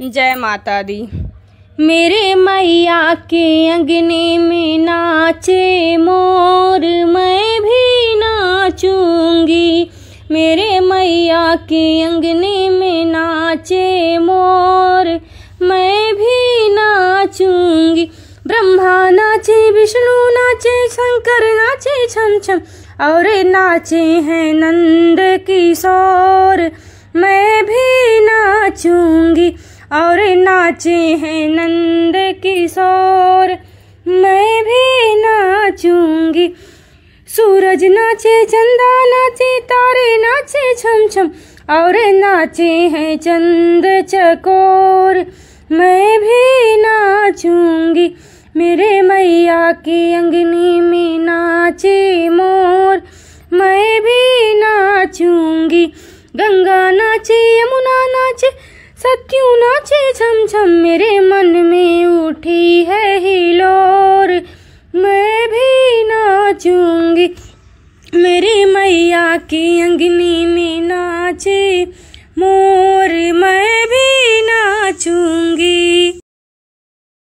जय माता दी। मेरे मैया के अंगने में नाचे मोर, मैं भी नाचूंगी। मेरे मैया के अंगने में नाचे मोर, मैं भी नाचूंगी। ब्रह्मा नाचे, विष्णु नाचे, शंकर नाचे छम छम, और नाचे हैं नंद किशोर, मैं भी नाचूंगी। और नाचे हैं नंद किशोर, मैं भी नाचूंगी। सूरज नाचे, चंदा नाचे, तारे नाचे छम छम, और नाचे हैं चंद चकोर, मैं भी नाचूंगी। मेरे मैया के अंगने में नाचे मोर, मैं भी नाचूंगी। गंगा नाचे, यमुना नाचे, सत्युं नाचे छम छम, मेरे मन में उठी है हिलोर, मैं भी नाचूंगी। मेरे मैया के अंगने में नाचे मोर, मैं भी नाचूंगी।